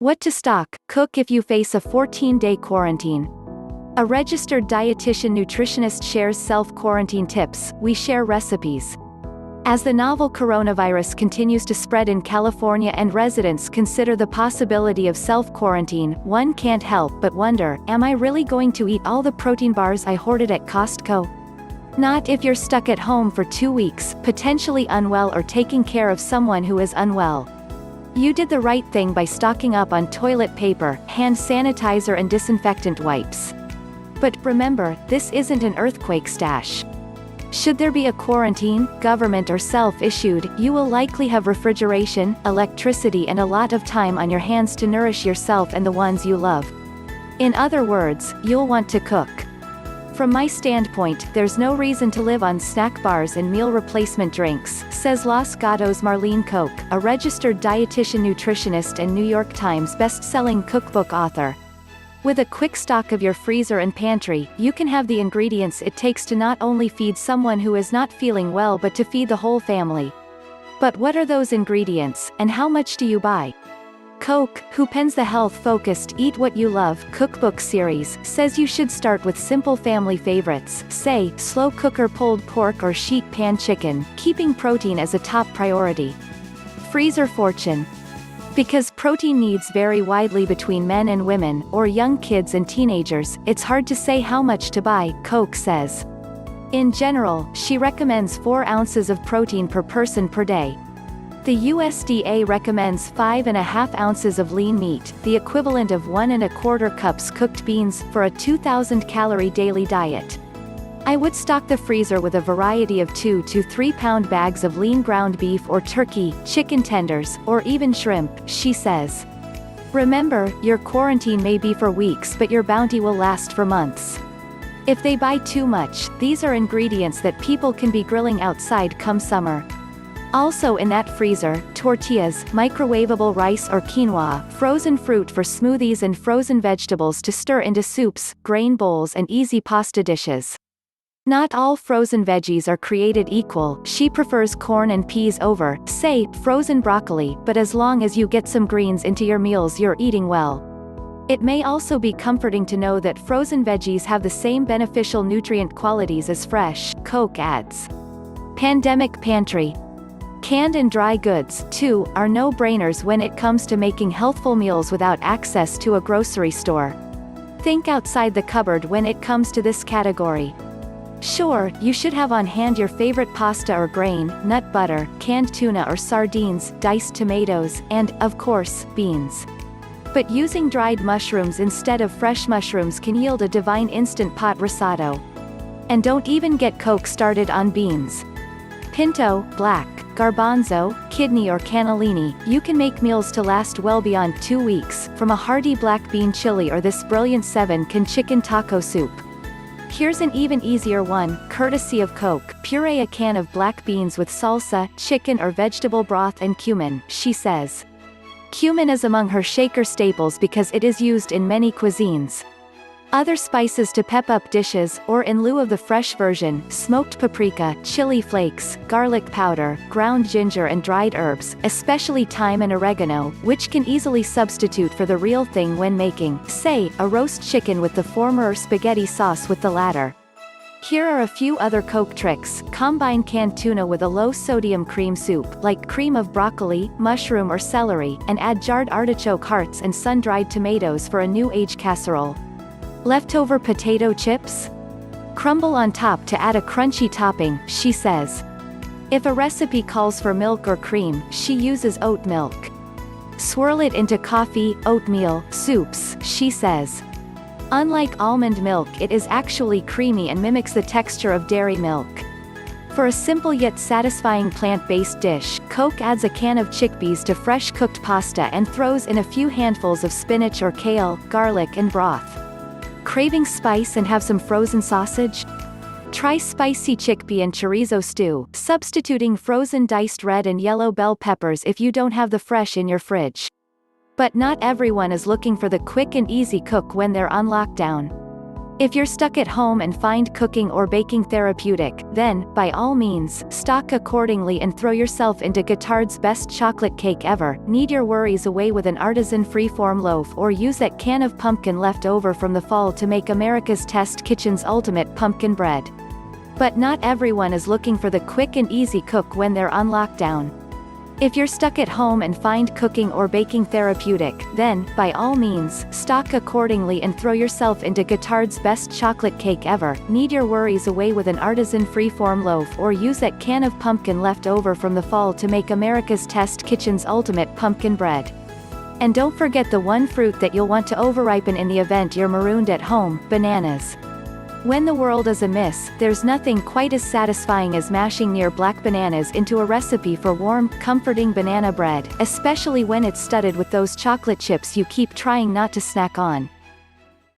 What to stock, cook if you face a 14-day quarantine. A registered dietitian nutritionist shares self-quarantine tips. We share recipes. As the novel coronavirus continues to spread in California and residents consider the possibility of self-quarantine, one can't help but wonder, am I really going to eat all the protein bars I hoarded at Costco? Not if you're stuck at home for 2 weeks, potentially unwell or taking care of someone who is unwell. You did the right thing by stocking up on toilet paper, hand sanitizer and disinfectant wipes. But remember, this isn't an earthquake stash. Should there be a quarantine, government or self-issued, you will likely have refrigeration, electricity and a lot of time on your hands to nourish yourself and the ones you love. In other words, you'll want to cook. From my standpoint, there's no reason to live on snack bars and meal replacement drinks, says Los Gatos Marlene Koch, a registered dietitian nutritionist and New York Times best-selling cookbook author. With a quick stock of your freezer and pantry, you can have the ingredients it takes to not only feed someone who is not feeling well but to feed the whole family. But what are those ingredients, and how much do you buy? Koch, who pens the health-focused Eat What You Love cookbook series, says you should start with simple family favorites, say, slow cooker pulled pork or sheet pan chicken, keeping protein as a top priority. Freezer fortune. Because protein needs vary widely between men and women, or young kids and teenagers, it's hard to say how much to buy, Koch says. In general, she recommends 4 ounces of protein per person per day. The USDA recommends 5.5 ounces of lean meat, the equivalent of 1¼ cups cooked beans, for a 2,000-calorie daily diet. I would stock the freezer with a variety of 2 to 3 pound bags of lean ground beef or turkey, chicken tenders, or even shrimp, she says. Remember, your quarantine may be for weeks but your bounty will last for months. If they buy too much, these are ingredients that people can be grilling outside come summer. Also in that freezer, tortillas, microwavable rice or quinoa, frozen fruit for smoothies and frozen vegetables to stir into soups, grain bowls and easy pasta dishes. Not all frozen veggies are created equal. She prefers corn and peas over, say, frozen broccoli, but as long as you get some greens into your meals you're eating well. It may also be comforting to know that frozen veggies have the same beneficial nutrient qualities as fresh, Koch adds. Pandemic pantry. Canned and dry goods, too, are no-brainers when it comes to making healthful meals without access to a grocery store. Think outside the cupboard when it comes to this category. Sure, you should have on hand your favorite pasta or grain, nut butter, canned tuna or sardines, diced tomatoes, and, of course, beans. But using dried mushrooms instead of fresh mushrooms can yield a divine instant pot risotto. And don't even get Koch started on beans. Pinto, black, garbanzo, kidney or cannellini, you can make meals to last well beyond 2 weeks, from a hearty black bean chili or this brilliant 7-can chicken taco soup. Here's an even easier one, courtesy of Koch. Puree a can of black beans with salsa, chicken or vegetable broth and cumin, she says. Cumin is among her shaker staples because it is used in many cuisines. Other spices to pep up dishes, or in lieu of the fresh version, smoked paprika, chili flakes, garlic powder, ground ginger and dried herbs, especially thyme and oregano, which can easily substitute for the real thing when making, say, a roast chicken with the former or spaghetti sauce with the latter. Here are a few other Koch tricks. Combine canned tuna with a low-sodium cream soup, like cream of broccoli, mushroom or celery, and add jarred artichoke hearts and sun-dried tomatoes for a new age casserole. Leftover potato chips? Crumble on top to add a crunchy topping, she says. If a recipe calls for milk or cream, she uses oat milk. Swirl it into coffee, oatmeal, soups, she says. Unlike almond milk, it is actually creamy and mimics the texture of dairy milk. For a simple yet satisfying plant-based dish, Koch adds a can of chickpeas to fresh cooked pasta and throws in a few handfuls of spinach or kale, garlic and broth. Craving spice and have some frozen sausage? Try spicy chickpea and chorizo stew, substituting frozen diced red and yellow bell peppers if you don't have the fresh in your fridge. But not everyone is looking for the quick and easy cook when they're on lockdown. If you're stuck at home and find cooking or baking therapeutic, then, by all means, stock accordingly and throw yourself into Getard's best chocolate cake ever. Knead your worries away with an artisan freeform loaf or use that can of pumpkin left over from the fall to make America's Test Kitchen's ultimate pumpkin bread. But not everyone is looking for the quick and easy cook when they're on lockdown. If you're stuck at home and find cooking or baking therapeutic, then, by all means, stock accordingly and throw yourself into Getard's best chocolate cake ever. Knead your worries away with an artisan freeform loaf or use that can of pumpkin left over from the fall to make America's Test Kitchen's ultimate pumpkin bread. And don't forget the one fruit that you'll want to overripen in the event you're marooned at home: bananas. When the world is amiss, there's nothing quite as satisfying as mashing near black bananas into a recipe for warm, comforting banana bread, especially when it's studded with those chocolate chips you keep trying not to snack on.